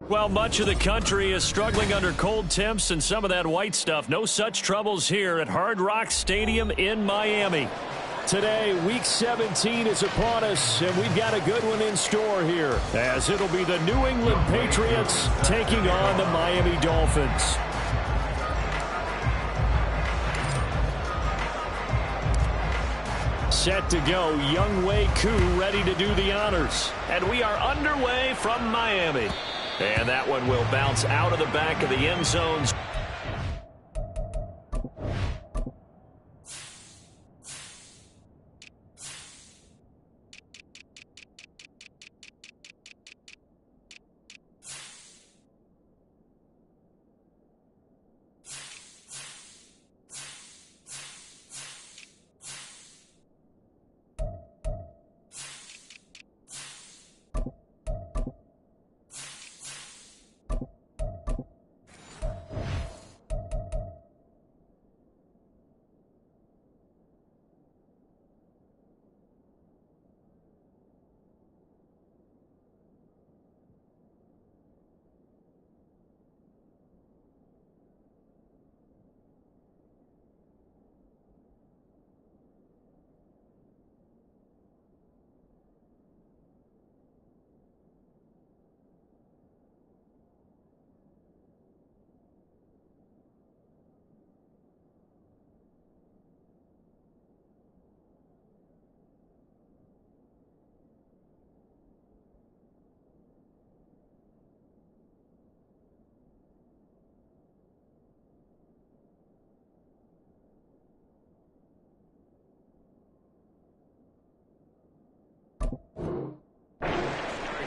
Well, much of the country is struggling under cold temps and some of that white stuff. No such troubles here at Hard Rock Stadium in Miami. Today, Week 17 is upon us, and we've got a good one in store here, as it'll be the New England Patriots taking on the Miami Dolphins. Set to go, Younghoe Koo ready to do the honors. And we are underway from Miami. And that one will bounce out of the back of the end zones.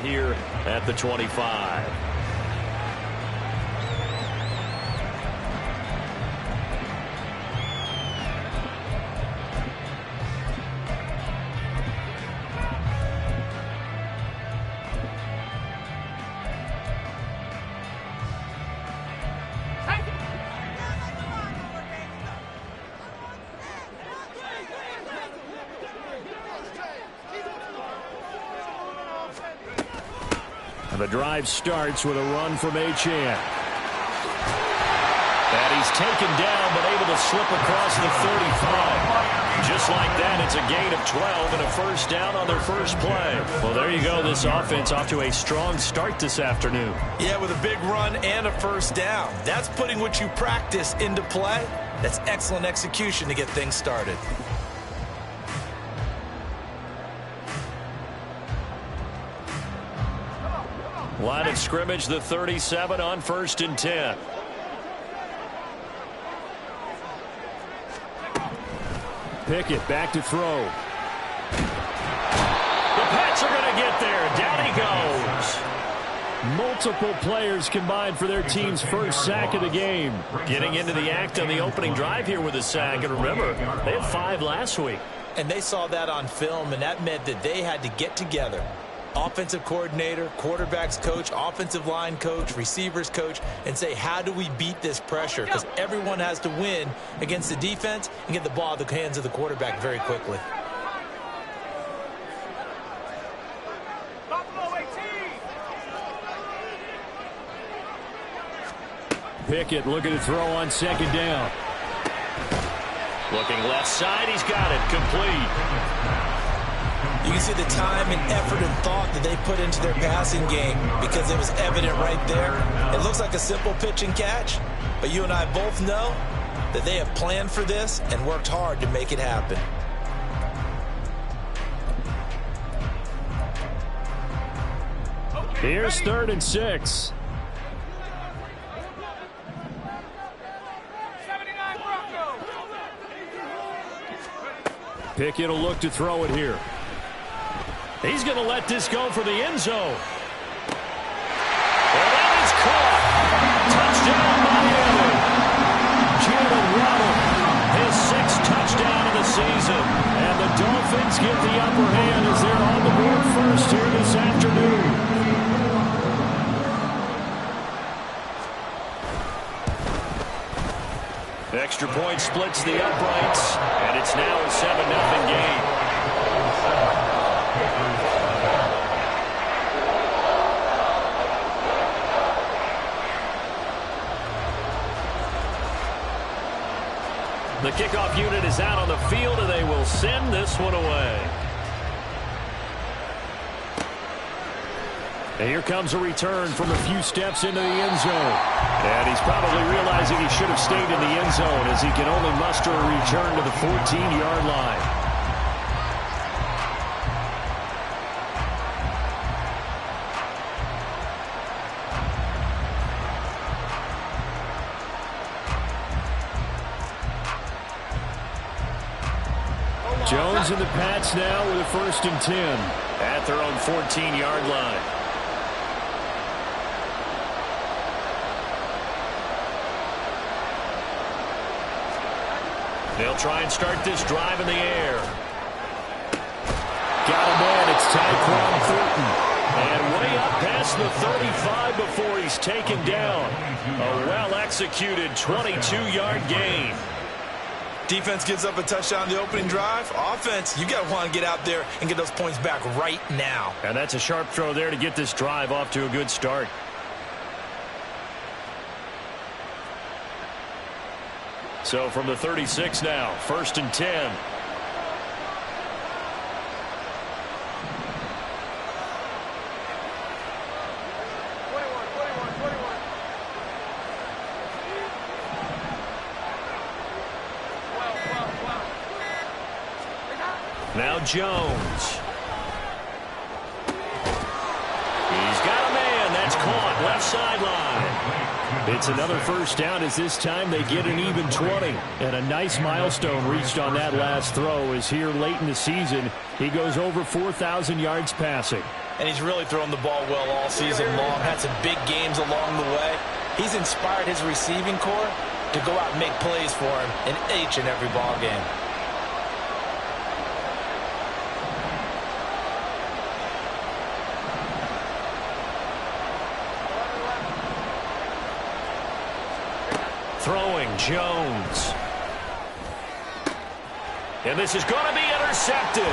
Here at the 25. The drive starts with a run from Achane. And he's taken down but able to slip across the 35. Just like that, it's a gain of 12 and a first down on their first play. Well, there you go. This offense off to a strong start this afternoon. Yeah, with a big run and a first down. That's putting what you practice into play. That's excellent execution to get things started. Line of scrimmage, the 37 on 1st and 10. Pickett back to throw. The Pats are going to get there. Down he goes. Multiple players combined for their team's first sack of the game. Getting into the act on the opening drive here with a sack. And remember, they had 5 last week. And they saw that on film, and that meant that they had to get together. Offensive coordinator, quarterbacks coach, offensive line coach, receivers coach, and say, how do we beat this pressure? Because everyone has to win against the defense and get the ball in the hands of the quarterback very quickly. Pickett looking to throw on 2nd down. Looking left side, he's got it. Complete. You can see the time and effort and thought that they put into their passing game because it was evident right there. It looks like a simple pitch and catch, but you and I both know that they have planned for this and worked hard to make it happen. Here's 3rd and 6. Pickett will look to throw it here. He's going to let this go for the end zone. And that is caught. Touchdown, Miami. Jalen Waddle, his 6th touchdown of the season. And the Dolphins Dolphins get the upper hand as they're on the board first here this afternoon. Extra point splits the uprights, and it's now a 7-0 game. The kickoff unit is out on the field, and they will send this one away. And here comes a return from a few steps into the end zone. And he's probably realizing he should have stayed in the end zone as he can only muster a return to the 14-yard line. Jones and the Pats now with a 1st and 10 at their own 14-yard line. They'll try and start this drive in the air. Got him in. It's Tyquan Thornton. And way up past the 35 before he's taken down. A well-executed 22-yard gain. Defense gives up a touchdown the opening drive. Offense, you got to want to get out there and get those points back right now. And that's a sharp throw there to get this drive off to a good start. So from the 36 now, 1st and 10. Now Jones. He's got a man. That's caught. Left sideline. It's another 1st down as this time they get an even 20. And a nice milestone reached on that last throw as here late in the season he goes over 4,000 yards passing. And he's really thrown the ball well all season long. Had some big games along the way. He's inspired his receiving corps to go out and make plays for him in each and every ball game. Throwing Jones. And this is going to be intercepted.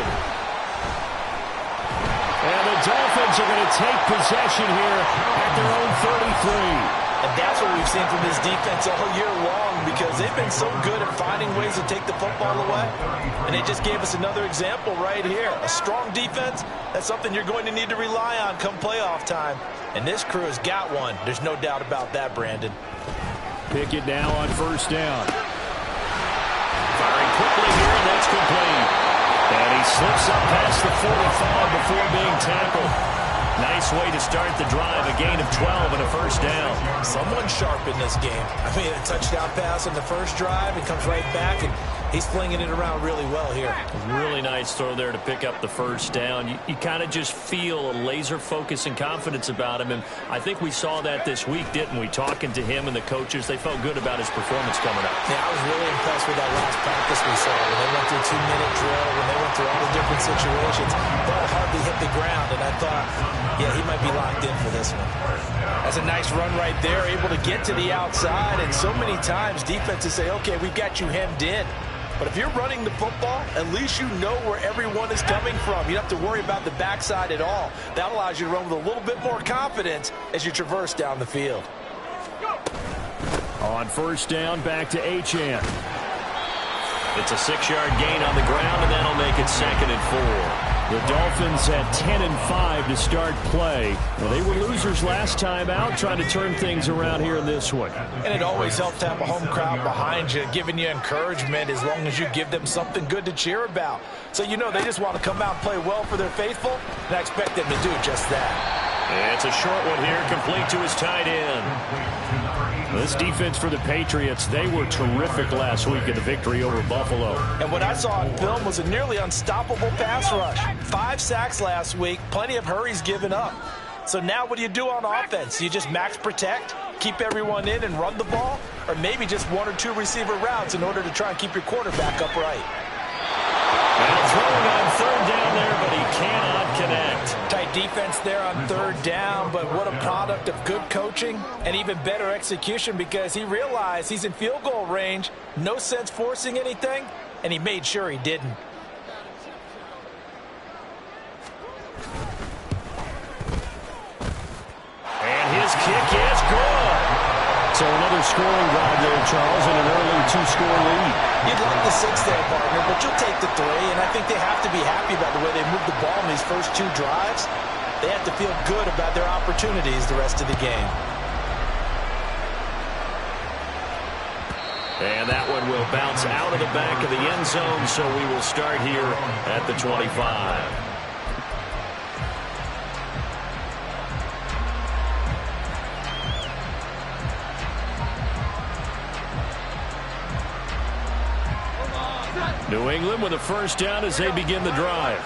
And the Dolphins are going to take possession here at their own 33. And that's what we've seen from this defense all year long because they've been so good at finding ways to take the football away. And they just gave us another example right here. A strong defense, that's something you're going to need to rely on come playoff time. And this crew has got one. There's no doubt about that, Brandon. Pickett now on 1st down. Firing quickly here, and that's complete. And he slips up past the 45 before being tackled. Nice way to start the drive. A gain of 12 and a 1st down. Someone sharp in this game. I mean, a touchdown pass in the first drive. It comes right back, and he's flinging it around really well here. Really nice throw there to pick up the 1st down. You kind of just feel a laser focus and confidence about him, and I think we saw that this week, didn't we? Talking to him and the coaches, they felt good about his performance coming up. Yeah, I was really impressed with that last practice we saw when they went through a 2-minute drill, when they went through all the different situations. Ball hardly hit the ground, and I thought, yeah, he might be locked in for this one. That's a nice run right there, able to get to the outside, and so many times defenses say, okay, we've got you hemmed in. But if you're running the football, at least you know where everyone is coming from. You don't have to worry about the backside at all. That allows you to run with a little bit more confidence as you traverse down the field. On 1st down, back to Achane. It's a 6-yard gain on the ground, and that'll make it 2nd and 4. The Dolphins had 10-5 to start play. Well, they were losers last time out, trying to turn things around here in this one. And it always helps to have a home crowd behind you, giving you encouragement as long as you give them something good to cheer about. So you know they just want to come out and play well for their faithful, and I expect them to do just that. And it's a short one here, complete to his tight end. This defense for the Patriots, they were terrific last week in the victory over Buffalo. And what I saw on film was a nearly unstoppable pass rush. 5 sacks last week, plenty of hurries given up. So now what do you do on offense? You just max protect, keep everyone in and run the ball, or maybe just 1 or 2 receiver routes in order to try and keep your quarterback upright. And throwing on third down there, but he cannot connect. Tight defense there on third down, but what a product of good coaching and even better execution, because he realized he's in field goal range. No sense forcing anything, and he made sure he didn't. And his kick is good. So another scoring drive there, Charles, and an early two-score lead. You'd like the 6 there, partner, but you'll take the 3, and I think they have to be happy about the way they moved the ball in these first 2 drives. They have to feel good about their opportunities the rest of the game. And that one will bounce out of the back of the end zone, so we will start here at the 25. New England with a first down as they begin the drive.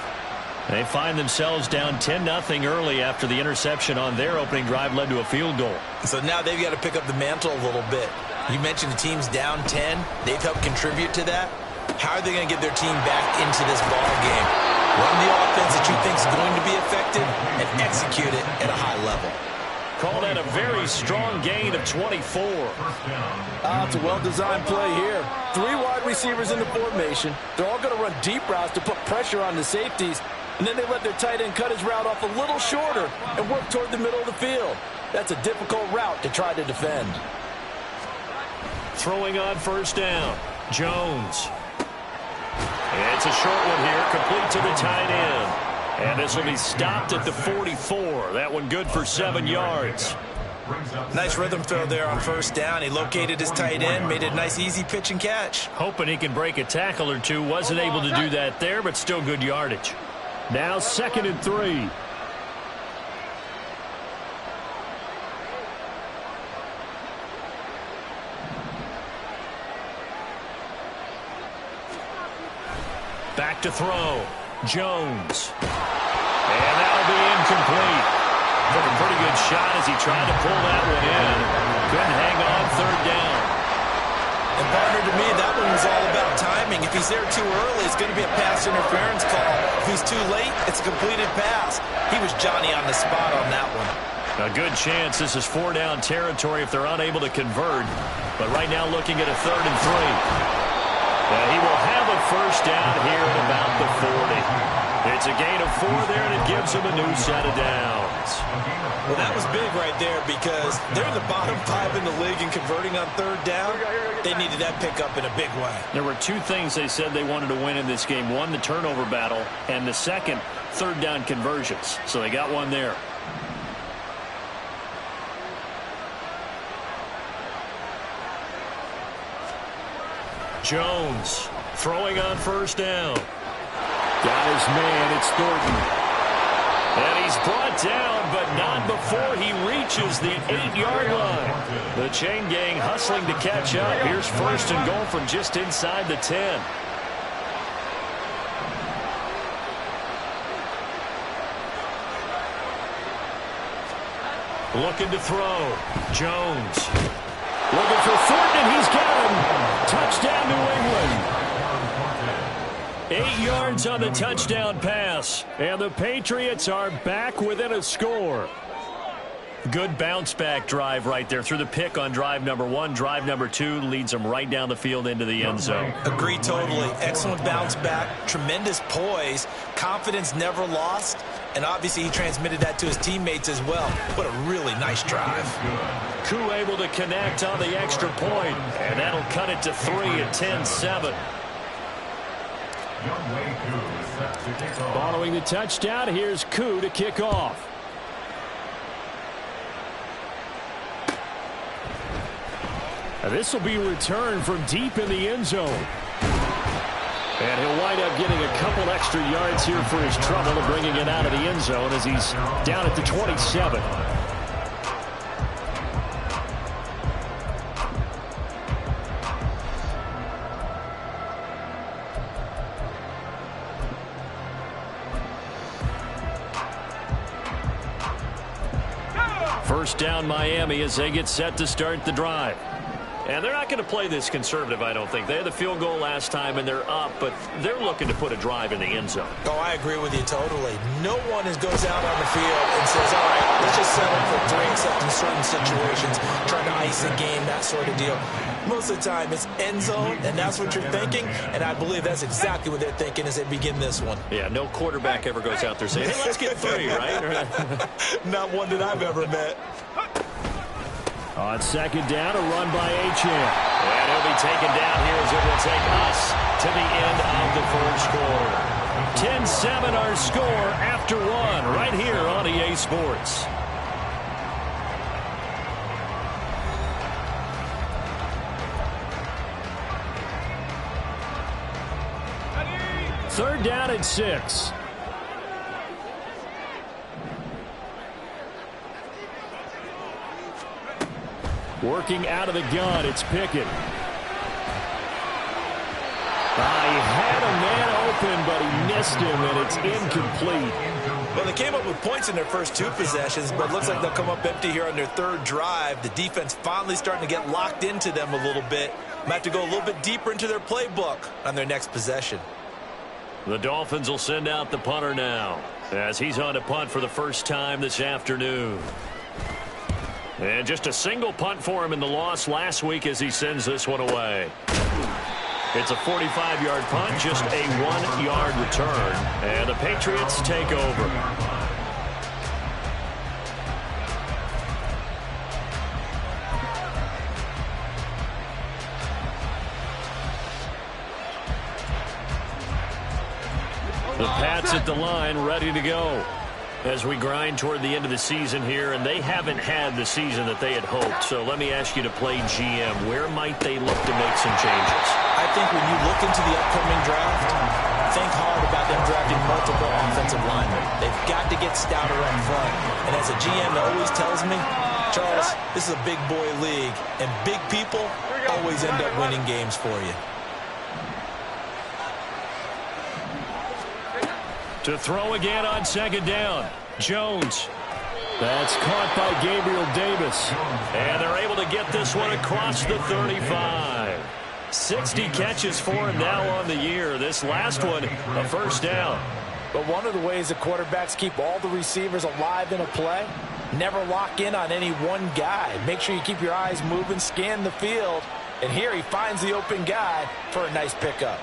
They find themselves down 10-0 early after the interception on their opening drive led to a field goal. So now they've got to pick up the mantle a little bit. You mentioned the team's down 10. They've helped contribute to that. How are they going to get their team back into this ball game? Run the offense that you think is going to be effective and execute it at a high level. Call that a very strong gain of 24. It's a well-designed play here. 3 wide receivers in the formation. They're all going to run deep routes to put pressure on the safeties, and then they let their tight end cut his route off a little shorter and work toward the middle of the field. That's a difficult route to try to defend. Throwing on first down, Jones. It's a short one here, complete to the tight end. And this will be stopped at the 44. That one good for 7 yards. Nice rhythm throw there on first down. He located his tight end, made it a nice easy pitch and catch. Hoping he can break a tackle or two. Wasn't able to do that there, but still good yardage. Now 2nd and 3. Back to throw. Jones. And that'll be incomplete. Took a pretty good shot as he tried to pull that one in. Couldn't hang on third down. And partner, to me, that one was all about timing. If he's there too early, it's going to be a pass interference call. If he's too late, it's a completed pass. He was Johnny on the spot on that one. A good chance this is 4-down territory if they're unable to convert. But right now looking at a 3rd and 3. He will have a first down here at about the 40. It's a gain of 4 there, and it gives him a new set of downs. Well, that was big right there because they're in the bottom 5 in the league in converting on third down. They needed that pickup in a big way. There were 2 things they said they wanted to win in this game. One, the turnover battle, and the second, third down conversions. So they got one there. Jones throwing on first down. Got his man. It's Thornton. And he's brought down, but not before he reaches the 8-yard line. The chain gang hustling to catch up. Here's 1st and goal from just inside the 10. Looking to throw. Jones. Looking for Thornton, and he's got him. Touchdown, New England. 8 yards on the touchdown pass. And the Patriots are back within a score. Good bounce-back drive right there. Through the pick on drive number 1. Drive number 2 leads them right down the field into the end zone. Agree totally. Excellent bounce back. Tremendous poise. Confidence never lost. And obviously he transmitted that to his teammates as well. What a really nice drive. Koo able to connect on the extra point. And that'll cut it to 3 at 10-7. Following the touchdown, here's Koo to kick off. This will be returned from deep in the end zone. And he'll wind up getting a couple extra yards here for his trouble and bringing it out of the end zone as he's down at the 27. First down Miami as they get set to start the drive. And they're not going to play this conservative, I don't think. They had the field goal last time, and they're up, but they're looking to put a drive in the end zone. Oh, I agree with you totally. No one goes out on the field and says, all right, let's just settle for 3 except in certain situations, trying to ice a game, that sort of deal. Most of the time, it's end zone, and that's what you're thinking, and I believe that's exactly what they're thinking as they begin this one. Yeah, no quarterback ever goes out there saying, hey, let's get 3, right? Not one that I've ever met. On second down, a run by Achane. And he'll be taken down here as it will take us to the end of the first quarter. 10-7 our score after 1 right here on EA Sports. Third down and 6. Working out of the gun, it's Pickett. He had a man open, but he missed him, and it's incomplete. Well, they came up with points in their first 2 possessions, but it looks like they'll come up empty here on their 3rd drive. The defense finally starting to get locked into them a little bit. Might have to go a little bit deeper into their playbook on their next possession. The Dolphins will send out the punter now, as he's on to punt for the first time this afternoon. And just a single punt for him in the loss last week as he sends this one away. It's a 45-yard punt, just a 1-yard return. And the Patriots take over. The Pats at the line, ready to go. As we grind toward the end of the season here, and they haven't had the season that they had hoped. So let me ask you to play GM. Where might they look to make some changes? I think when you look into the upcoming draft, think hard about them drafting multiple offensive linemen. They've got to get stouter up front. And as a GM that always tells me, Charles, this is a big boy league, and big people always end up winning games for you. To throw again on second down. Jones. That's caught by Gabriel Davis. And they're able to get this one across the 35. 60 catches for him now on the year. This last one, a first down. But one of the ways the quarterbacks keep all the receivers alive in a play, never lock in on any one guy. Make sure you keep your eyes moving, scan the field. And here he finds the open guy for a nice pickup.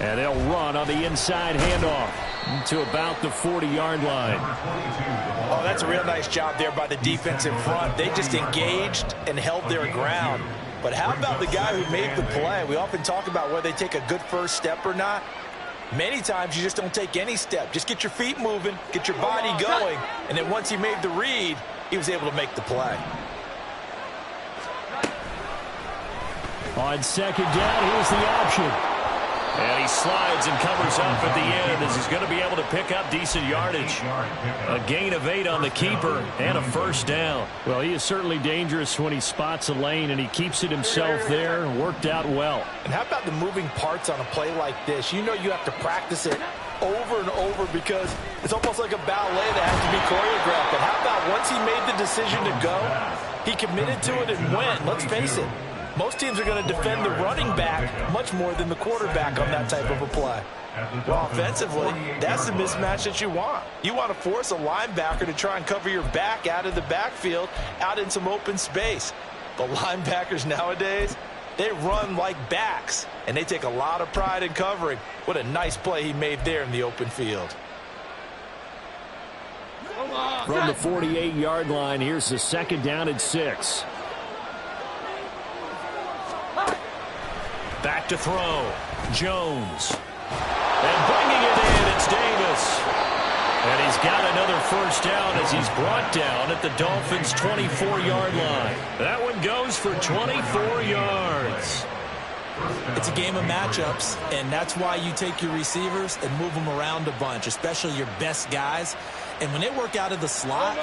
And they'll run on the inside handoff to about the 40-yard line. Oh, that's a real nice job there by the defense in front. They just engaged and held their ground. But how about the guy who made the play? We often talk about whether they take a good first step or not. Many times you just don't take any step. Just get your feet moving, get your body going, and then once he made the read, he was able to make the play. On second down, here's the option. And he slides and covers up at the end as he's going to be able to pick up decent yardage. A gain of 8 on the keeper and a first down. Well, he is certainly dangerous when he spots a lane, and he keeps it himself there and worked out well. And how about the moving parts on a play like this? You know you have to practice it over and over because it's almost like a ballet that has to be choreographed. But how about once he made the decision to go, he committed to it and went. Let's face it. Most teams are going to defend the running back much more than the quarterback on that type of a play. Well, offensively, that's the mismatch that you want. You want to force a linebacker to try and cover your back out of the backfield, out in some open space. The linebackers nowadays, they run like backs, and they take a lot of pride in covering. What a nice play he made there in the open field. From the 48-yard line, here's the second down and 6. Back to throw. Jones. And bringing it in, it's Davis. And he's got another first down as he's brought down at the Dolphins' 24-yard line. That one goes for 24 yards. It's a game of matchups, and that's why you take your receivers and move them around a bunch, especially your best guys. And when they work out of the slot,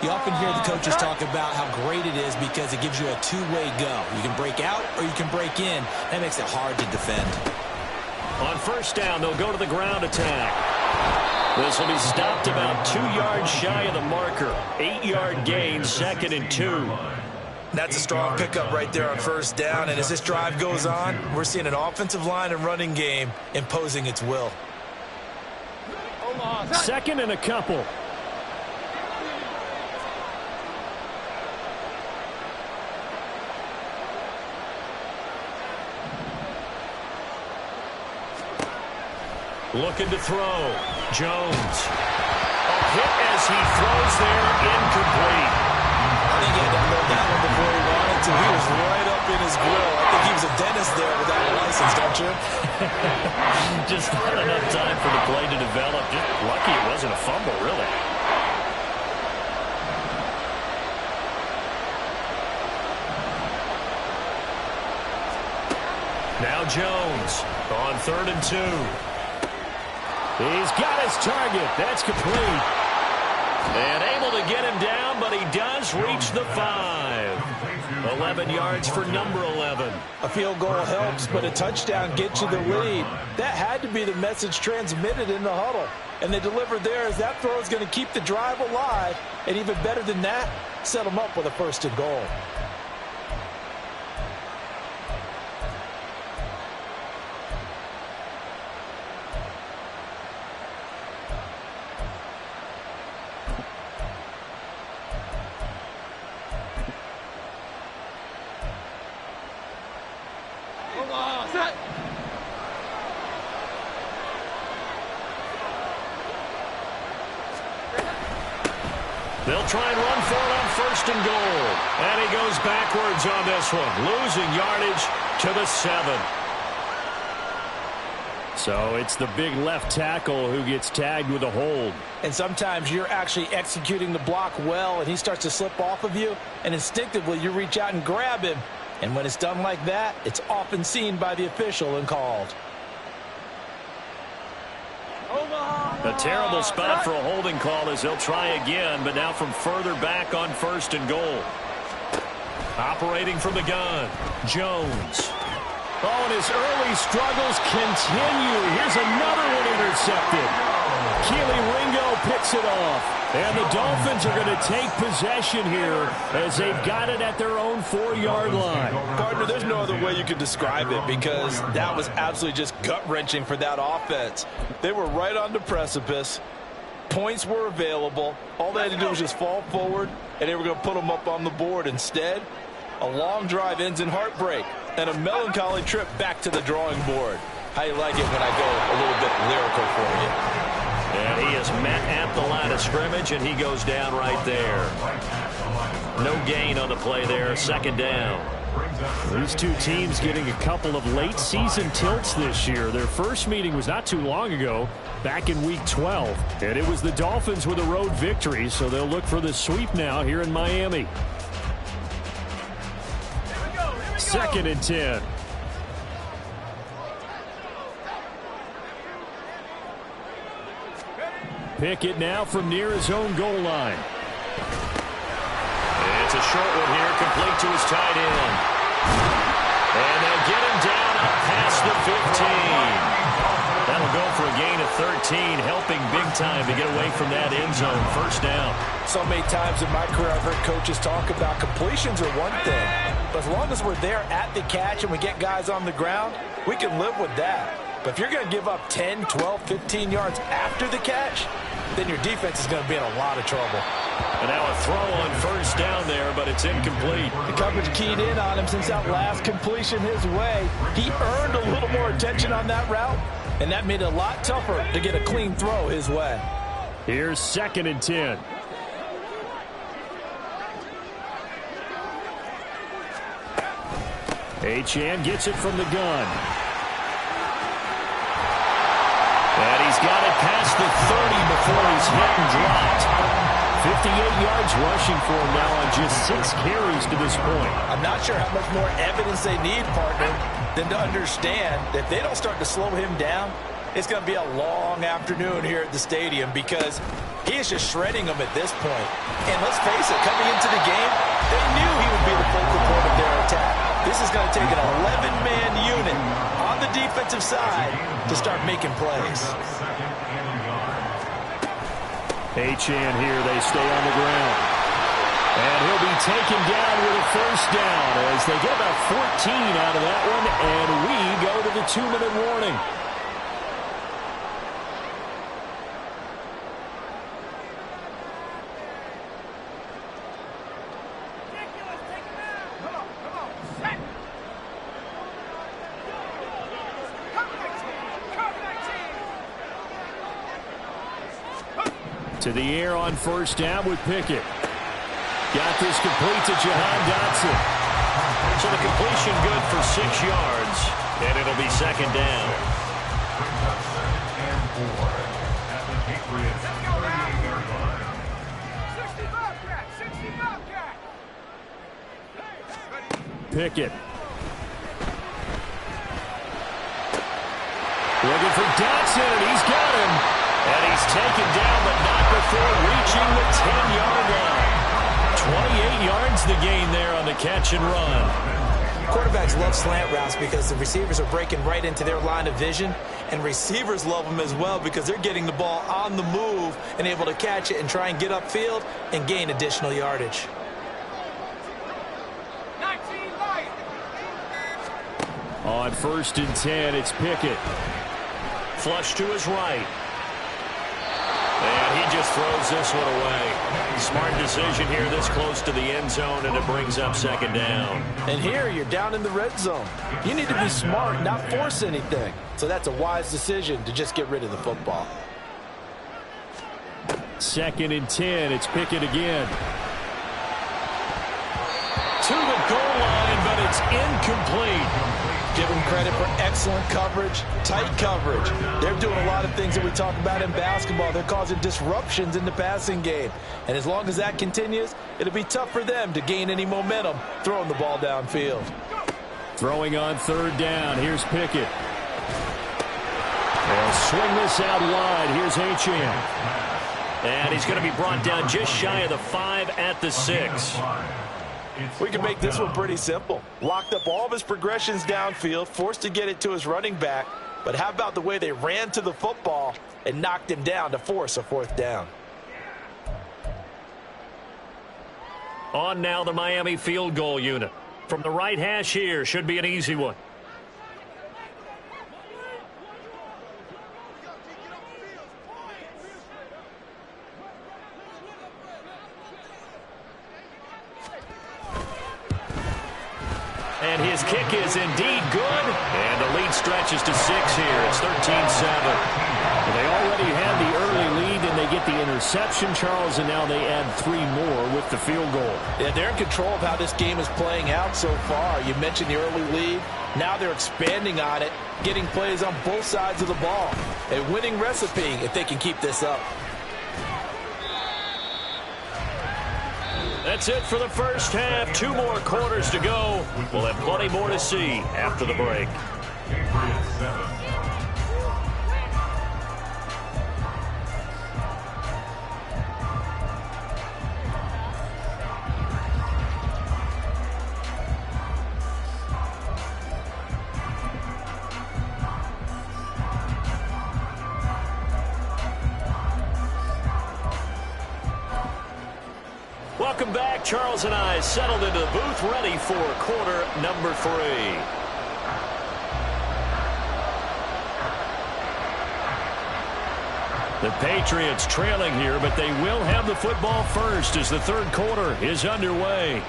you often hear the coaches talk about how great it is because it gives you a two-way go. You can break out or you can break in. That makes it hard to defend. On first down, they'll go to the ground attack. This will be stopped about 2 yards shy of the marker. 8-yard gain, 2nd and 2. That's a strong pickup right there on first down. And as this drive goes on, we're seeing an offensive line and running game imposing its will. 2nd and a couple. Looking to throw. Jones. A hit as he throws there, incomplete. I think he had to unload that one before he wanted to. He was right up in his grill. I think he was a dentist there without a license, don't you? Just not enough time for the play to develop. Just lucky it wasn't a fumble, really. Now Jones on 3rd and 2. He's got his target. That's complete. And able to get him down, but he does reach the 5. 11 yards for number 11. A field goal helps, but a touchdown gets you the lead. That had to be the message transmitted in the huddle. And they delivered there as that throw is going to keep the drive alive. And even better than that, set them up with a 1st and goal. They'll try and run for it on 1st and goal. And he goes backwards on this one, losing yardage to the 7. So it's the big left tackle who gets tagged with a hold. And sometimes you're actually executing the block well, and he starts to slip off of you, and instinctively you reach out and grab him. And when it's done like that, it's often seen by the official and called. A terrible spot for a holding call as they'll try again, but now from further back on 1st and goal. Operating from the gun, Jones. Oh, and his early struggles continue. Here's another one intercepted. Keely Ringo picks it off. And the Dolphins are going to take possession here as they've got it at their own 4-yard line. Partner, there's no other way you could describe it because that was absolutely just gut-wrenching for that offense. They were right on the precipice. Points were available. All they had to do was just fall forward, and they were going to put them up on the board. Instead, a long drive ends in heartbreak and a melancholy trip back to the drawing board. How you like it when I go a little bit lyrical for you? And he is met at the line of scrimmage, and he goes down right there. No gain on the play there, 2nd down. These two teams getting a couple of late season tilts this year. Their first meeting was not too long ago, back in week 12. And it was the Dolphins with a road victory, so they'll look for the sweep now here in Miami. 2nd and 10. Pickett now from near his own goal line. It's a short one here, complete to his tight end. And they'll get him down up past the 15. That'll go for a gain of 13, helping big time to get away from that end zone. 1st down. So many times in my career I've heard coaches talk about completions are one thing, but as long as we're there at the catch and we get guys on the ground, we can live with that. But if you're going to give up 10, 12, 15 yards after the catch, then your defense is going to be in a lot of trouble. And now a throw on 1st down there, but it's incomplete. The coverage keyed in on him since that last completion his way. He earned a little more attention on that route, and that made it a lot tougher to get a clean throw his way. Here's 2nd and 10. Achane gets it from the gun. And he's got it past the 30 before he's hit and dropped. 58 yards rushing for him now on just 6 carries to this point. I'm not sure how much more evidence they need, partner, than to understand that if they don't start to slow him down, it's going to be a long afternoon here at the stadium because he is just shredding them at this point. And let's face it, coming into the game, they knew he would be the focal point of their attack. This is going to take an 11-man unit on the defensive side to start making plays. Achane here. They stay on the ground. And he'll be taken down with a first down as they get about 14 out of that one, and we go to the 2-minute warning. To the air on first down with Pickett. Got this complete to Jahan Dotson. So the completion good for 6 yards, and it'll be second down. Pickett. Looking for Dotson, and he's got him. And he's taken down, but not before reaching the 10-yard line. 28 yards the gain there on the catch and run. Quarterbacks love slant routes because the receivers are breaking right into their line of vision, and receivers love them as well because they're getting the ball on the move and able to catch it and try and get upfield and gain additional yardage. On 1st and 10, it's Pickett. Flush to his right. And he just throws this one away. Smart decision here this close to the end zone, and it brings up second down. And here you're down in the red zone. You need to be smart, not force anything. So that's a wise decision to just get rid of the football. 2nd and 10, it's Pickett again. To the goal line, but it's incomplete. Give them credit for excellent coverage, tight coverage. They're doing a lot of things that we talk about in basketball. They're causing disruptions in the passing game. And as long as that continues, it'll be tough for them to gain any momentum throwing the ball downfield. Throwing on 3rd down. Here's Pickett. They'll swing this out wide. Here's Achane. And he's going to be brought down just shy of the 5 at the 6. We can make this one pretty simple. Locked up all of his progressions downfield, forced to get it to his running back. But how about the way they ran to the football and knocked him down to force a 4th down? On now the Miami field goal unit. From the right hash here, should be an easy one. And his kick is indeed good. And the lead stretches to 6 here. It's 13-7. They already had the early lead, and they get the interception, Charles, and now they add 3 more with the field goal. Yeah, they're in control of how this game is playing out so far. You mentioned the early lead. Now they're expanding on it, getting plays on both sides of the ball. A winning recipe if they can keep this up. That's it for the first half. 2 more quarters to go. We'll have plenty more to see after the break. Welcome back. Charles and I settled into the booth, ready for quarter number 3. The Patriots trailing here, but they will have the football first as the 3rd quarter is underway.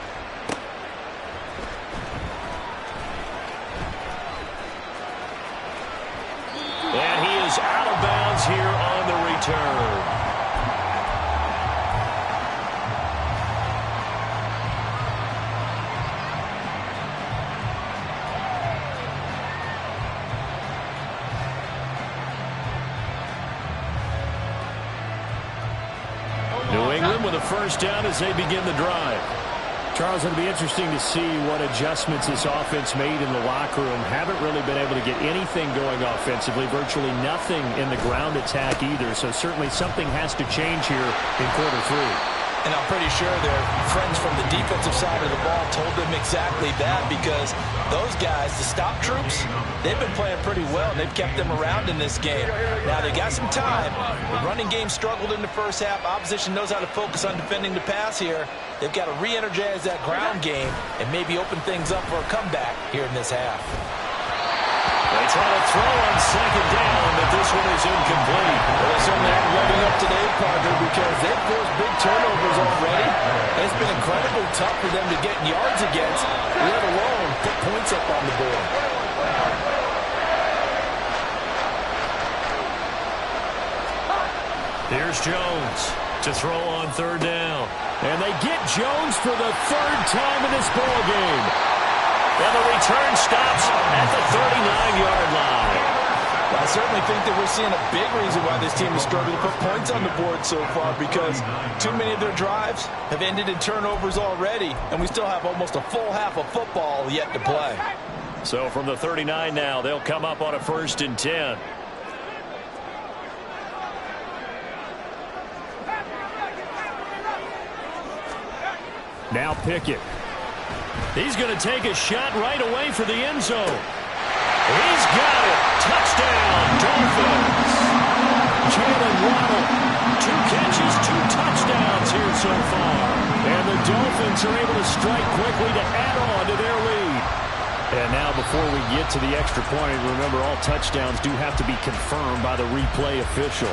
And he is out of bounds here on the return. With a first down as they begin the drive. Charles, it'll be interesting to see what adjustments this offense made in the locker room. Haven't really been able to get anything going offensively, virtually nothing in the ground attack either, so certainly something has to change here in quarter 3. And I'm pretty sure their friends from the defensive side of the ball told them exactly that, because those guys, the stop troops, they've been playing pretty well, and they've kept them around in this game. Now, they got some time. The running game struggled in the first half. Opposition knows how to focus on defending the pass here. They've got to re-energize that ground game and maybe open things up for a comeback here in this half. They try to throw on second down, but this one is incomplete. Well, they certainly aren't revving up today, partner, because they've forced big turnovers already. It's been incredibly tough for them to get yards against, let alone put points up on the board. Here's Jones to throw on third down. And they get Jones for the third time in this ball game. And the return stops at the 39-yard line. Well, I certainly think that we're seeing a big reason why this team has struggled to put points on the board so far, because too many of their drives have ended in turnovers already, and we still have almost a full half of football yet to play. So from the 39 now, they'll come up on a 1st and 10. Now Pickett. He's going to take a shot right away for the end zone. He's got it. Touchdown, Dolphins. Jalen Waddle, 2 catches, 2 touchdowns here so far. And the Dolphins are able to strike quickly to add on to their lead. And now before we get to the extra point, remember all touchdowns do have to be confirmed by the replay official.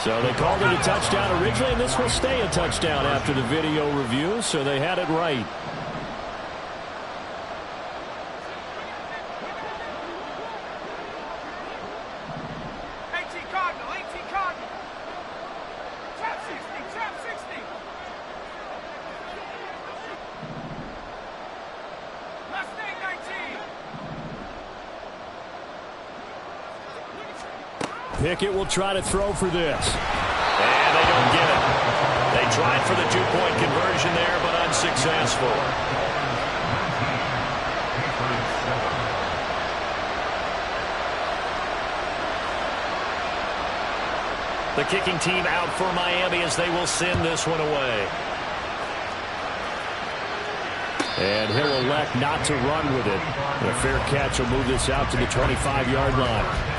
So they called it a touchdown originally, and this will stay a touchdown after the video review, so they had it right. Pickett will try to throw for this. And they don't get it. They tried for the 2-point conversion there, but unsuccessful. The kicking team out for Miami as they will send this one away. And he'll elect not to run with it. And a fair catch will move this out to the 25-yard line.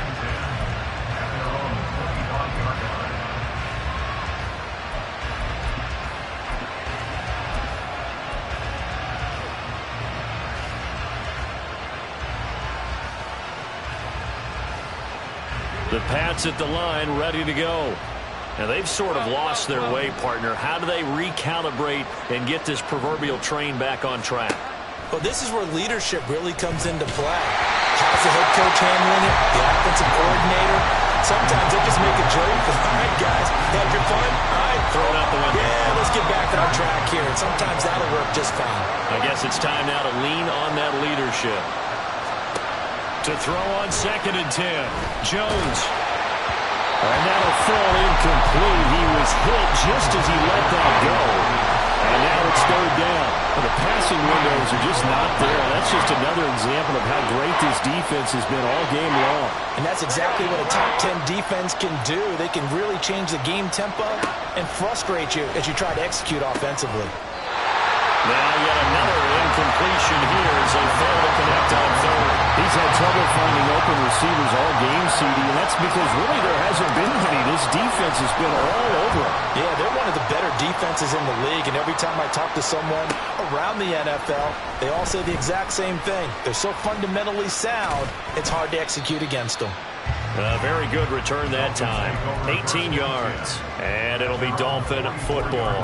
The Pats at the line, ready to go. Now, they've sort of lost their way, partner. How do they recalibrate and get this proverbial train back on track? Well, this is where leadership really comes into play. How's the head coach handling it? The offensive coordinator? Sometimes they just make a joke. All right, guys, had your fun? All right, throw it out the window. Yeah, let's get back on track here. And sometimes that'll work just fine. I guess it's time now to lean on that leadership. To throw on 2nd and 10. Jones. And that'll fall incomplete. He was hit just as he let that go. And now it's 3rd down. The passing windows are just not there. That's just another example of how great this defense has been all game long. And that's exactly what a top 10 defense can do. They can really change the game tempo and frustrate you as you try to execute offensively. Now yet another incompletion here as they fail to connect on 3rd. He's had trouble finding open receivers all game, CD, and that's because really there hasn't been any. This defense has been all over him. Yeah, they're one of the better defenses in the league, and every time I talk to someone around the NFL, they all say the exact same thing. They're so fundamentally sound, it's hard to execute against them. Very good return that time. 18 yards, and it'll be Dolphin football.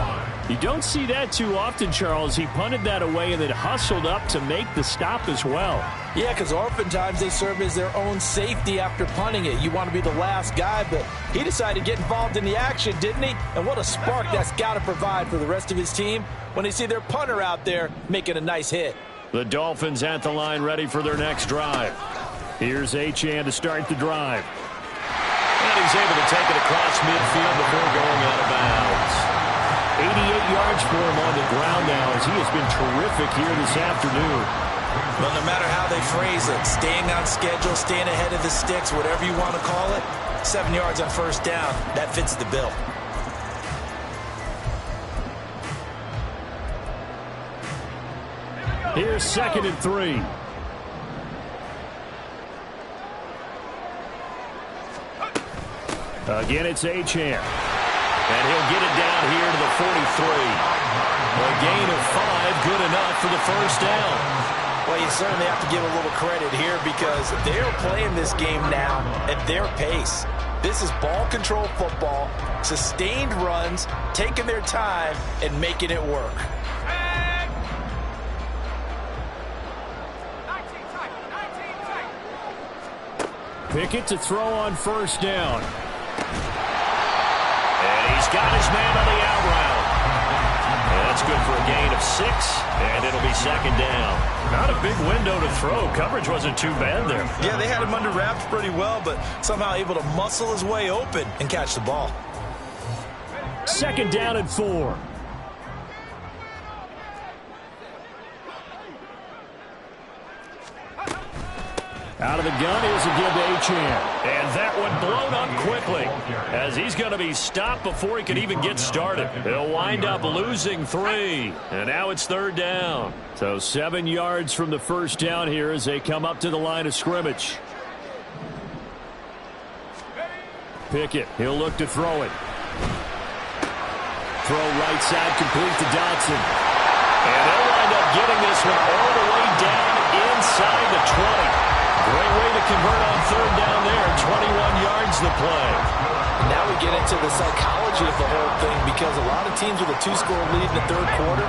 You don't see that too often, Charles. He punted that away and then hustled up to make the stop as well. Yeah, because oftentimes they serve as their own safety after punting it. You want to be the last guy, but he decided to get involved in the action, didn't he? And what a spark that's got to provide for the rest of his team when they see their punter out there making a nice hit. The Dolphins at the line ready for their next drive. Here's Achane to start the drive. And he's able to take it across midfield before going out of bounds. 88 yards for him on the ground now as he has been terrific here this afternoon. Well, no matter how they phrase it, staying on schedule, staying ahead of the sticks, whatever you want to call it, 7 yards on 1st down, that fits the bill. Here's 2nd and 3. Again, it's Achane. And he'll get it down here to the 43. A gain of 5, good enough for the first down. Well, you certainly have to give a little credit here because they're playing this game now at their pace. This is ball control football, sustained runs, taking their time, and making it work. Pickett to throw on first down. And he's got his man on the out route. That's good for a gain of 6, and it'll be 2nd down. Not a big window to throw. Coverage wasn't too bad there. Yeah, they had him under wraps pretty well, but somehow able to muscle his way open and catch the ball. 2nd down and 4. Out of the gun is a give to Achane. And that one blown up quickly as he's going to be stopped before he can even get started. He'll wind up losing 3. And now it's 3rd down. So 7 yards from the first down here as they come up to the line of scrimmage. Pickett, he'll look to throw it. Throw right side, complete to Dotson. And they'll wind up getting this one all the way down inside the 20. Great way to convert on 3rd down there. 21 yards the play. Now we get into the psychology of the whole thing because a lot of teams with a 2-score lead in the 3rd quarter,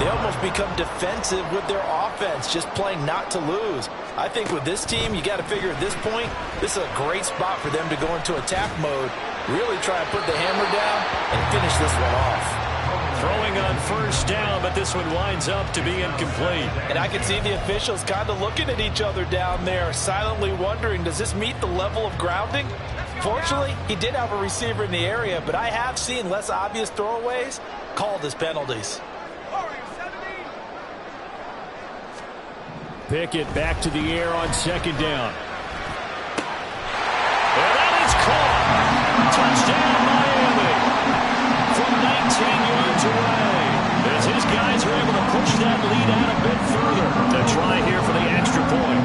they almost become defensive with their offense, just playing not to lose. I think with this team, you got to figure at this point, this is a great spot for them to go into attack mode, really try and put the hammer down and finish this one off. Throwing on first down, but this one winds up to be incomplete. And I can see the officials kind of looking at each other down there, silently wondering, does this meet the level of grounding? Fortunately, he did have a receiver in the area, but I have seen less obvious throwaways called as penalties. Pickett back to the air on 2nd down. And that is caught. Touchdown, Miami. From 19 yards away. As his guys are able to push that lead out a bit further. To try here for the extra point.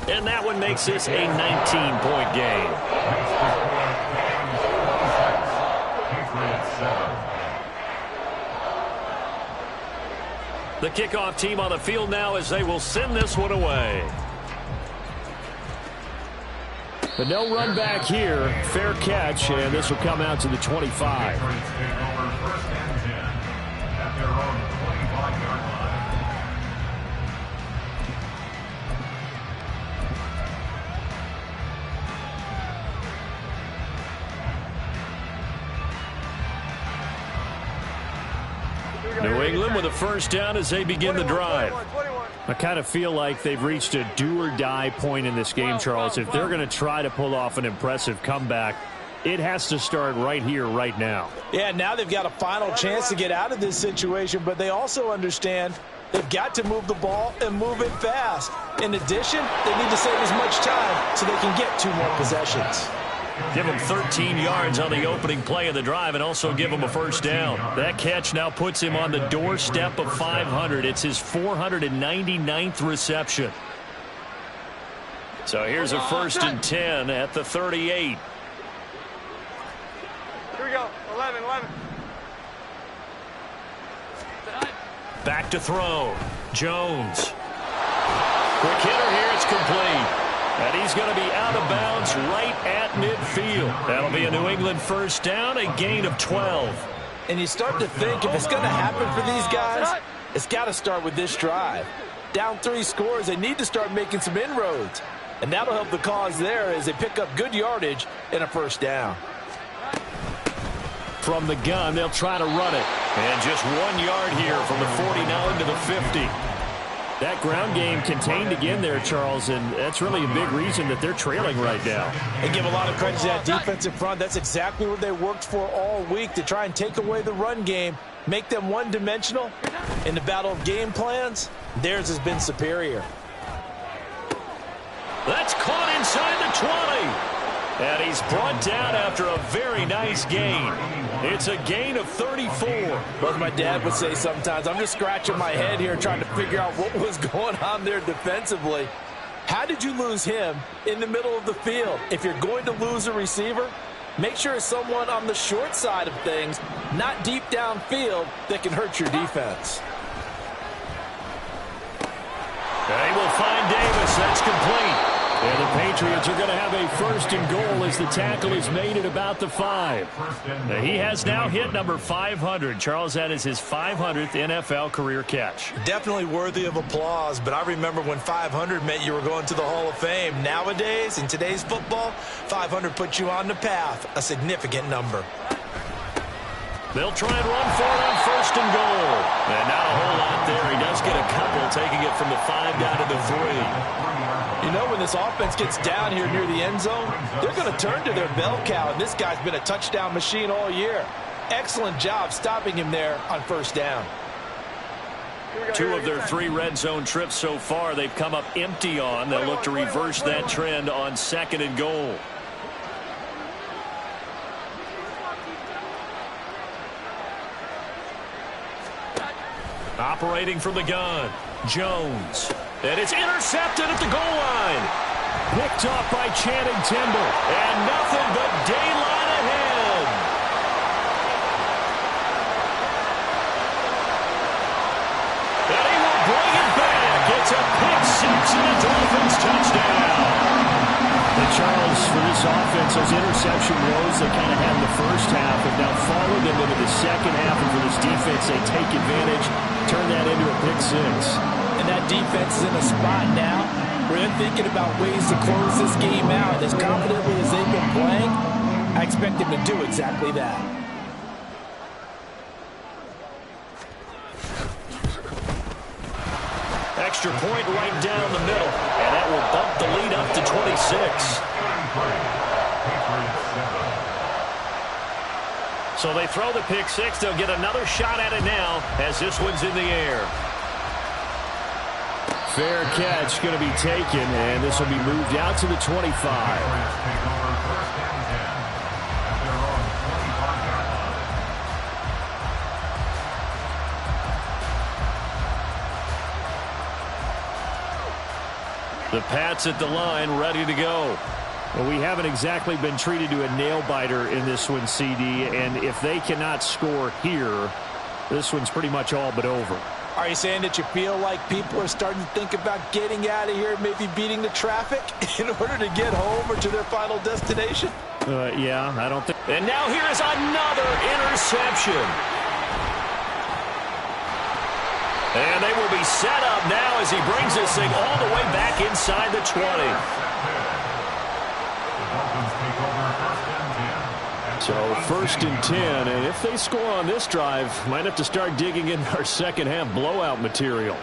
And that one makes this a 19-point game. The kickoff team on the field now as they will send this one away. But no run back here. Fair catch, and this will come out to the 25. New England with a first down as they begin the drive. I kind of feel like they've reached a do-or-die point in this game, Charles. If they're going to try to pull off an impressive comeback, it has to start right here, right now. Yeah, now they've got a final chance to get out of this situation, but they also understand they've got to move the ball and move it fast. In addition, they need to save as much time so they can get 2 more possessions. Give him 13 yards on the opening play of the drive and also give him a first down. That catch now puts him on the doorstep of 500. It's his 499th reception. So here's a 1st and 10 at the 38. Here we go, 11. Back to throw. Jones. Quick hitter here, it's complete. And he's going to be out of bounds right at midfield. That'll be a New England first down, a gain of 12. And you start to think if it's going to happen for these guys, it's got to start with this drive. Down 3 scores, they need to start making some inroads. And that'll help the cause there as they pick up good yardage and a first down. From the gun, they'll try to run it. And just 1 yard here from the 49 to the 50. That ground game contained again there, Charles, and that's really a big reason that they're trailing right now. And give a lot of credit to that defensive front. That's exactly what they worked for all week, to try and take away the run game, make them one-dimensional. In the battle of game plans, theirs has been superior. That's caught inside the 20. And he's brought down after a very nice gain. It's a gain of 34. Well, as my dad would say sometimes, I'm just scratching my head here trying to figure out what was going on there defensively. How did you lose him in the middle of the field? If you're going to lose a receiver, make sure it's someone on the short side of things, not deep downfield, that can hurt your defense. They will find Davis. That's complete. And the Patriots are going to have a first and goal as the tackle is made at about the 5. He has now hit number 500. Charles, that is his 500th NFL career catch. Definitely worthy of applause, but I remember when 500 meant you were going to the Hall of Fame. Nowadays, in today's football, 500 puts you on the path, a significant number. They'll try and run for it on first and goal. And not a whole lot there. He does get a couple, taking it from the 5 down to the 3. You know, when this offense gets down here near the end zone, they're going to turn to their bell cow, and this guy's been a touchdown machine all year. Excellent job stopping him there on first down. 2 of their 3 red zone trips so far, they've come up empty on. They'll look to reverse that trend on second and goal. Operating from the gun, Jones. And it's intercepted at the goal line. Picked off by Channing Tindall. And nothing but daylight ahead. And he will bring it back. It's a pick 6 and a Dolphins touchdown. And Charles, for this offense, those interception woes they kind of had in the first half have now followed them into the second half. And for this defense, they take advantage, turn that into a pick 6. And that defense is in a spot now where they're thinking about ways to close this game out. As confidently as they've been playing, I expect them to do exactly that. Extra point right down the middle, and that will bump the lead up to 26. So they throw the pick 6. They'll get another shot at it now as this one's in the air. Fair catch going to be taken, and this will be moved out to the 25. The Pats at the line, ready to go. Well, we haven't exactly been treated to a nail-biter in this one, CD, and if they cannot score here, this one's pretty much all but over. Are you saying that you feel like people are starting to think about getting out of here, maybe beating the traffic in order to get home or to their final destination? Yeah, I don't think. And now here is another interception. And they will be set up now as he brings this thing all the way back inside the 20. So first and 10, and if they score on this drive, might have to start digging in our second half blowout material.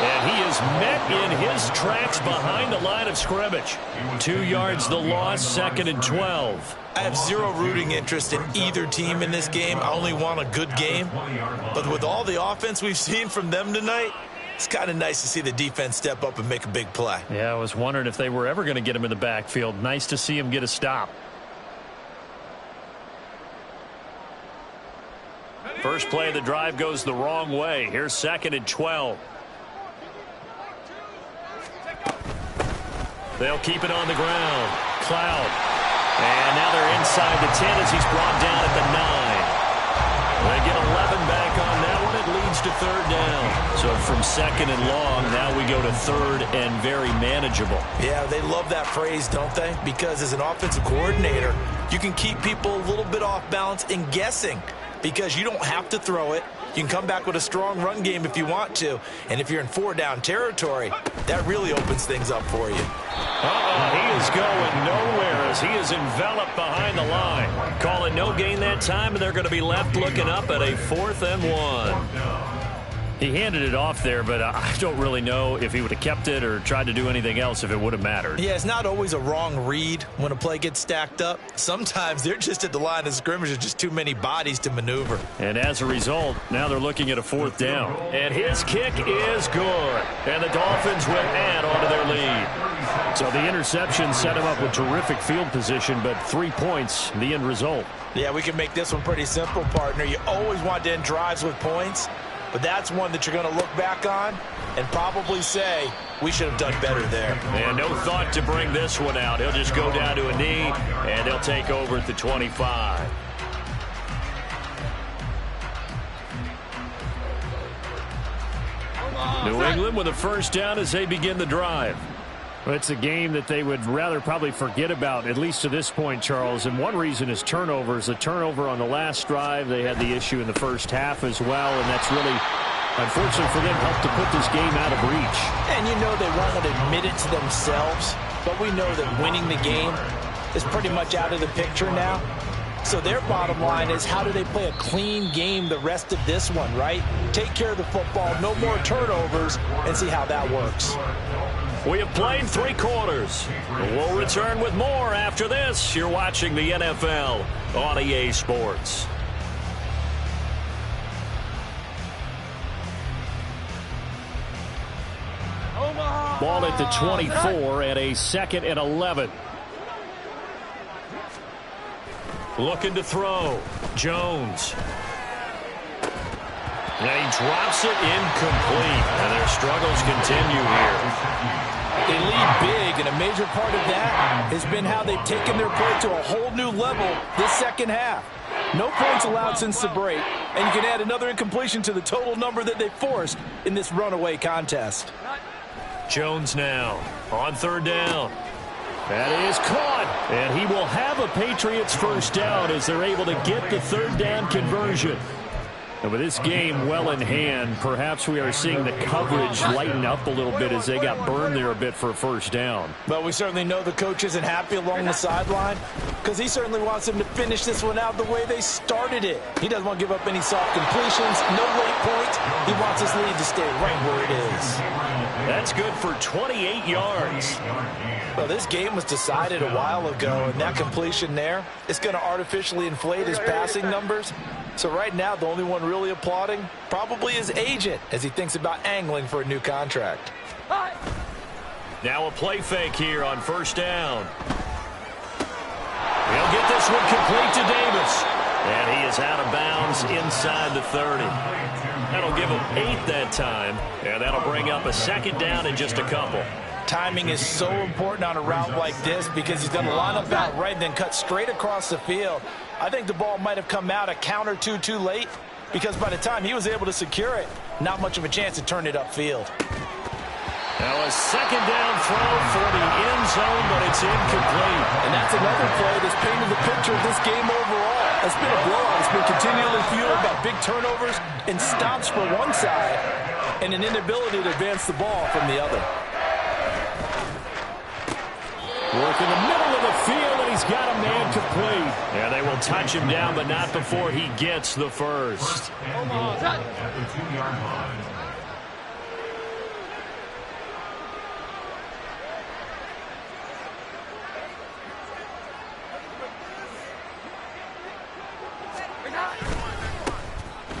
And he is met in his tracks behind the line of scrimmage. 2 yards the loss, second and 12. I have zero rooting interest in either team in this game. I only want a good game. But with all the offense we've seen from them tonight, it's kind of nice to see the defense step up and make a big play. Yeah, I was wondering if they were ever going to get him in the backfield. Nice to see him get a stop. First play of the drive goes the wrong way. Here's second and 12. They'll keep it on the ground. Cloud. And now they're inside the 10 as he's brought down at the 9. They get 11 back on that one. It leads to third down. So from second and long, now we go to third and very manageable. Yeah, they love that phrase, don't they? Because as an offensive coordinator, you can keep people a little bit off balance and guessing because you don't have to throw it. You can come back with a strong run game if you want to. And if you're in 4-down territory, that really opens things up for you. He is going nowhere as he is enveloped behind the line. Calling no gain that time, and they're going to be left looking up at a 4th and 1. He handed it off there, but I don't really know if he would have kept it or tried to do anything else if it would have mattered. Yeah, it's not always a wrong read when a play gets stacked up. Sometimes they're just at the line of scrimmage. There's just too many bodies to maneuver. And as a result, now they're looking at a 4th down. And his kick is good. And the Dolphins will add on to their lead. So the interception set him up with terrific field position, but 3 points, the end result. Yeah, we can make this one pretty simple, partner. You always want to end drives with points. But that's one that you're going to look back on and probably say, we should have done better there. And no thought to bring this one out. He'll just go down to a knee, and they'll take over at the 25. New England with a 1st down as they begin the drive. Well, it's a game that they would rather probably forget about, at least to this point, Charles. And one reason is turnovers. The turnover on the last drive, they had the issue in the first half as well, and that's really, unfortunately for them, helped to put this game out of reach. And you know they won't admit it to themselves, but we know that winning the game is pretty much out of the picture now. So their bottom line is, how do they play a clean game the rest of this one, right? Take care of the football, no more turnovers, and see how that works. We have played 3 quarters. We'll return with more after this. You're watching the NFL on EA Sports. Ball at the 24 and a 2nd and 11. Looking to throw. Jones. And he drops it incomplete. And their struggles continue here. They lead big, and a major part of that has been how they've taken their play to a whole new level this second half. No points allowed since the break, and you can add another incompletion to the total number that they forced in this runaway contest. Jones now on 3rd down. That is caught, and he will have a Patriots 1st down as they're able to get the 3rd down conversion. And with this game well in hand, perhaps we are seeing the coverage lighten up a little bit as they got burned there a bit for a 1st down. But we certainly know the coach isn't happy along the sideline because he certainly wants them to finish this one out the way they started it. He doesn't want to give up any soft completions, no late points. He wants his lead to stay right where it is. That's good for 28 yards. Well, this game was decided a while ago, and that completion there is going to artificially inflate his passing numbers. So right now, the only one really applauding probably his agent as he thinks about angling for a new contract. Now a play fake here on 1st down. He'll get this one complete to Davis. And he is out of bounds inside the 30. That'll give him 8 that time. And that'll bring up a 2nd down in just a couple. Timing is so important on a route like this because he's going to line up out right and then cut straight across the field. I think the ball might have come out a count or two too late because by the time he was able to secure it, not much of a chance to turn it upfield. Now a 2nd down throw for the end zone, but it's incomplete. And that's another play that's painted the picture of this game overall. It's been a blowout. It's been continually fueled by big turnovers and stops for one side and an inability to advance the ball from the other. Work in the middle of the field, and he's got a man complete. And they will touch him down, but not before he gets the 1st.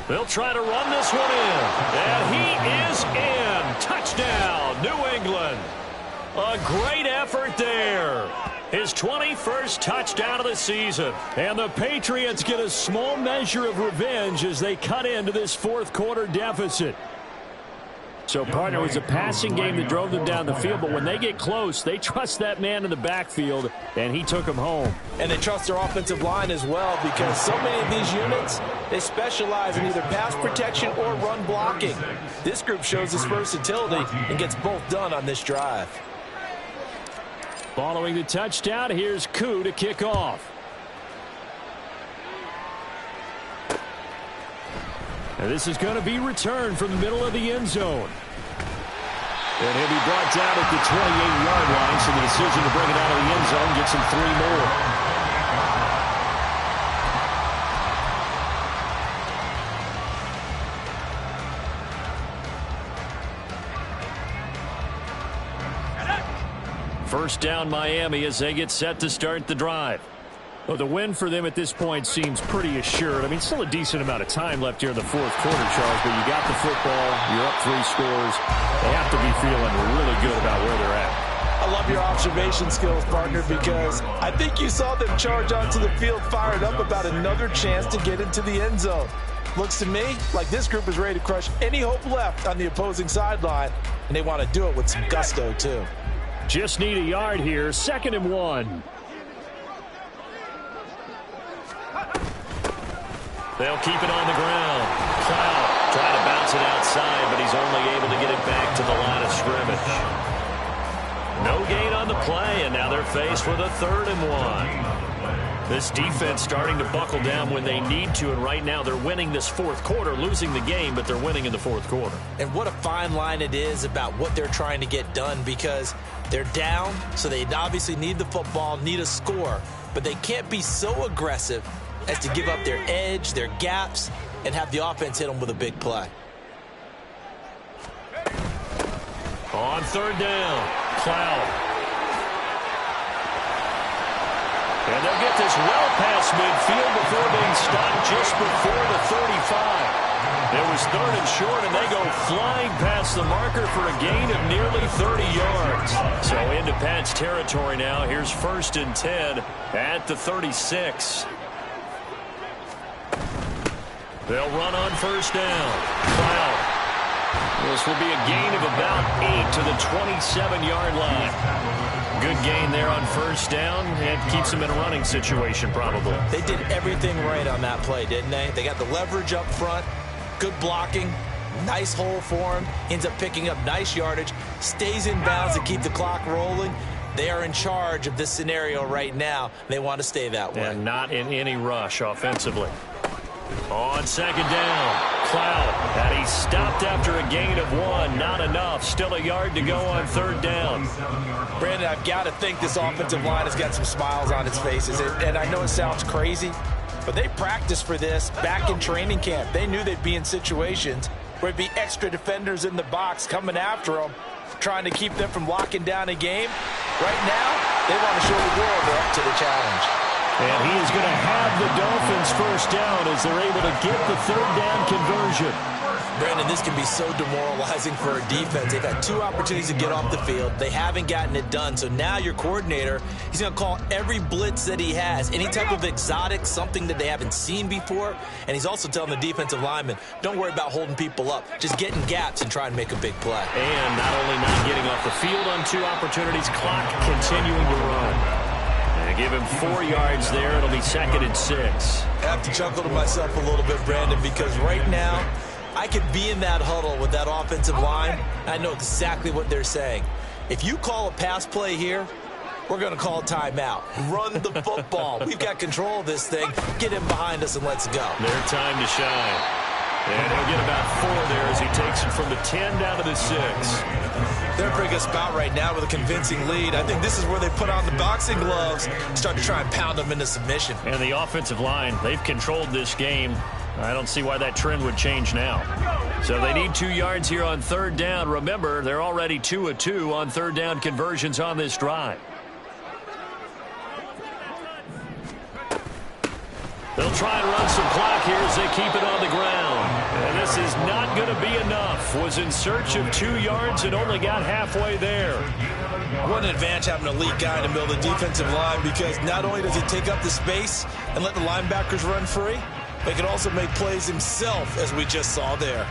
They'll try to run this one in. And he is in. Touchdown, New England. A great effort there. His 21st touchdown of the season. And the Patriots get a small measure of revenge as they cut into this 4th quarter deficit. So, partner, it was a passing game that drove them down the field, but when they get close, they trust that man in the backfield, and he took them home. And they trust their offensive line as well because so many of these units, they specialize in either pass protection or run blocking. This group shows its versatility and gets both done on this drive. Following the touchdown, here's Koo to kick off. And this is going to be returned from the middle of the end zone. And he'll be brought down at the 28-yard line, so the decision to bring it out of the end zone gets him 3 more. First down Miami as they get set to start the drive. Well, the win for them at this point seems pretty assured. I mean, still a decent amount of time left here in the fourth quarter, Charles, but you got the football, you're up 3 scores. They have to be feeling really good about where they're at. I love your observation skills, partner, because I think you saw them charge onto the field fired up about another chance to get into the end zone. Looks to me like this group is ready to crush any hope left on the opposing sideline, and they want to do it with some gusto, too. Just need a yard here, 2nd and 1. They'll keep it on the ground. Cloud trying to bounce it outside, but he's only able to get it back to the line of scrimmage. No gain on the play, and now they're faced with a 3rd and 1. This defense starting to buckle down when they need to, and right now they're winning this fourth quarter, losing the game, but they're winning in the fourth quarter. And what a fine line it is about what they're trying to get done, because they're down, so they obviously need the football, need a score, but they can't be so aggressive as to give up their edge, their gaps, and have the offense hit them with a big play. On 3rd down, Cloud. And they'll get this well past midfield before being stopped just before the 35. It was 3rd and short, and they go flying past the marker for a gain of nearly 30 yards. So into Pat's territory now. Here's 1st and 10 at the 36. They'll run on 1st down. Cloud. This will be a gain of about 8 to the 27-yard line. Good gain there on 1st down. It keeps them in a running situation, probably. They did everything right on that play, didn't they? They got the leverage up front, good blocking, nice hole for him, ends up picking up nice yardage, stays in bounds to keep the clock rolling. They are in charge of this scenario right now. They want to stay that way. And not in any rush offensively. On 2nd down, Cloud. And he stopped after a gain of 1. Not enough. Still a yard to go on 3rd down. Brandon, I've got to think this offensive line has got some smiles on its faces. And I know it sounds crazy, but they practiced for this back in training camp. They knew they'd be in situations where it'd be extra defenders in the box coming after them, trying to keep them from locking down a game. Right now, they want to show the world they're up to the challenge. And he is going to have the Dolphins 1st down as they're able to get the 3rd down conversion. Brandon, this can be so demoralizing for a defense. They've had 2 opportunities to get off the field. They haven't gotten it done. So now your coordinator, he's going to call every blitz that he has, any type of exotic, something that they haven't seen before. And he's also telling the defensive linemen, don't worry about holding people up. Just get in gaps and try and make a big play. And not only not getting off the field on 2 opportunities, clock continuing to run. And give him 4 yards there. It'll be 2nd and 6. I have to chuckle to myself a little bit, Brandon, because right now I could be in that huddle with that offensive line. I know exactly what they're saying. If you call a pass play here, we're going to call a timeout. Run the football. We've got control of this thing. Get him behind us and let's go. Their time to shine. And he'll get about 4 there as he takes it from the 10 down to the 6. They're a pretty good spot right now with a convincing lead. I think this is where they put on the boxing gloves, start to try and pound them into submission. And the offensive line, they've controlled this game. I don't see why that trend would change now. So they need 2 yards here on 3rd down. Remember, they're already 2 of 2 on 3rd down conversions on this drive. They'll try and run some clock here as they keep it on the ground. And this is not going to be enough. Was in search of 2 yards and only got halfway there. What an advantage having an elite guy in the middle of the defensive line, because not only does he take up the space and let the linebackers run free, but he can also make plays himself, as we just saw there.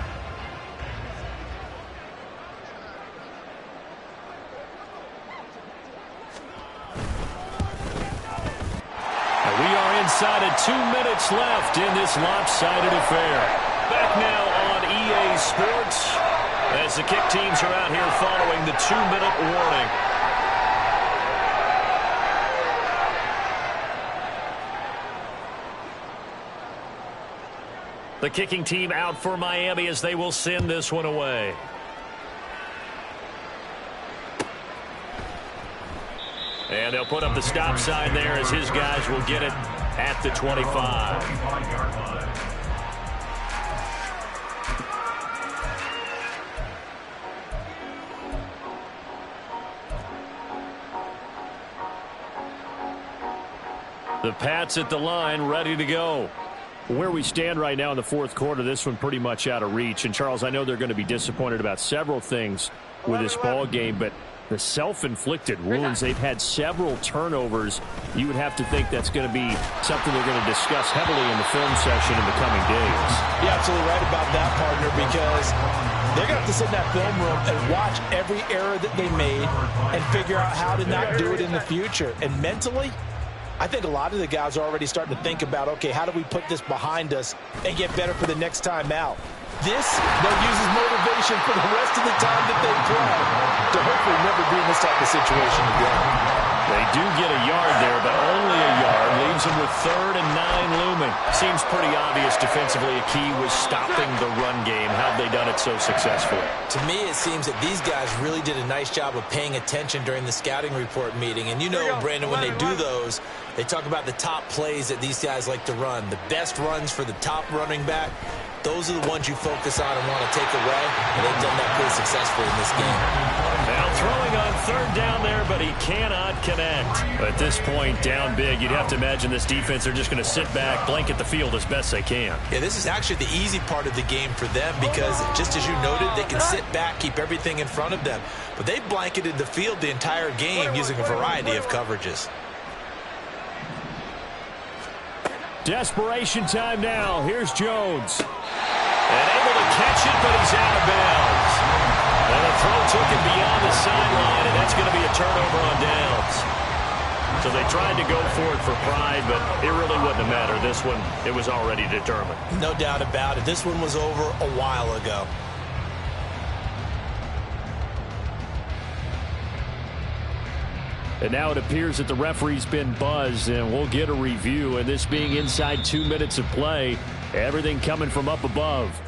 We are inside of 2 minutes left in this lopsided affair. Back now on EA Sports as the kick teams are out here following the 2-minute warning. The kicking team out for Miami as they will send this one away. And they'll put up the stop sign there as his guys will get it at the 25. The Pats at the line, ready to go. Where we stand right now in the fourth quarter, this one pretty much out of reach. And, Charles, I know they're going to be disappointed about several things with this ball game, but the self-inflicted wounds, they've had several turnovers. You would have to think that's going to be something they're going to discuss heavily in the film session in the coming days. You're absolutely right about that, partner, because they're going to have to sit in that film room and watch every error that they made and figure out how to not do it in the future. And mentally, I think a lot of the guys are already starting to think about, okay, how do we put this behind us and get better for the next time out? This, they'll use as motivation for the rest of the time that they play to hopefully never be in this type of situation again. They do get a yard there, but only a yard. Leaves them with 3rd and 9 looming. Seems pretty obvious defensively a key was stopping the run game. How have they done it so successfully? To me, it seems that these guys really did a nice job of paying attention during the scouting report meeting. And you know, Brandon, when they do those, they talk about the top plays that these guys like to run. The best runs for the top running back. Those are the ones you focus on and want to take away, and they've done that pretty successfully in this game. Now throwing on 3rd down there, but he cannot connect. At this point, down big, you'd have to imagine this defense are just going to sit back, blanket the field as best they can. Yeah, this is actually the easy part of the game for them because, just as you noted, they can sit back, keep everything in front of them. But they blanketed the field the entire game using a variety of coverages. Desperation time now. Here's Jones. And able to catch it, but he's out of bounds. And the throw took him beyond the sideline, and that's going to be a turnover on downs. So they tried to go for it for pride, but it really wouldn't have mattered. This one, it was already determined. No doubt about it. This one was over a while ago. And now it appears that the referee's been buzzed, and we'll get a review. And this being inside 2 minutes of play, everything coming from up above.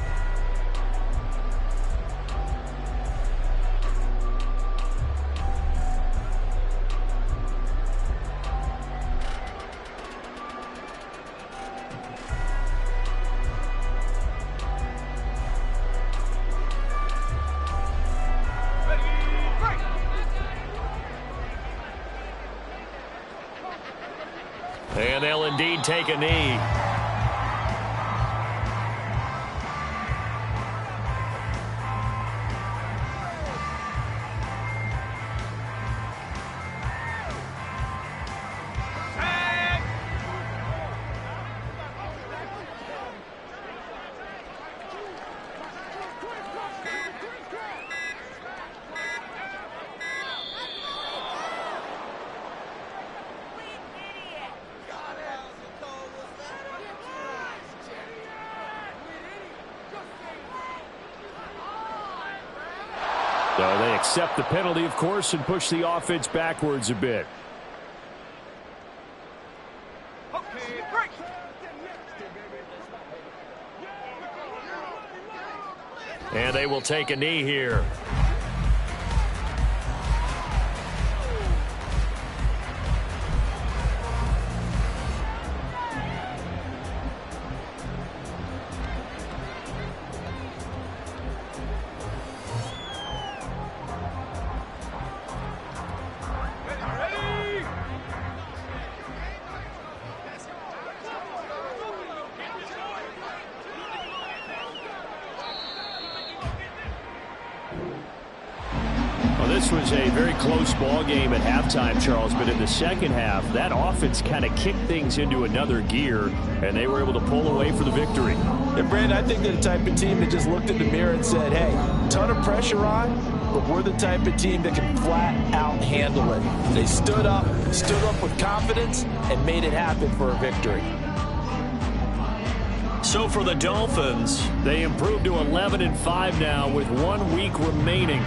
And they'll indeed take a knee. So they accept the penalty, of course, and push the offense backwards a bit. And they will take a knee here. This was a very close ball game at halftime, Charles, but in the second half, that offense kind of kicked things into another gear, and they were able to pull away for the victory. And, Brandon, I think they're the type of team that just looked in the mirror and said, hey, ton of pressure on, but we're the type of team that can flat out handle it. They stood up with confidence, and made it happen for a victory. So for the Dolphins, they improved to 11-5 now with 1 week remaining.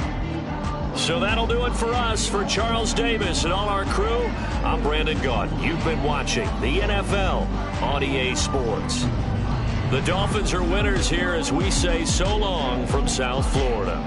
So that'll do it for us. For Charles Davis and all our crew, I'm Brandon Gaudin. You've been watching the NFL on EA Sports. The Dolphins are winners here as we say so long from South Florida.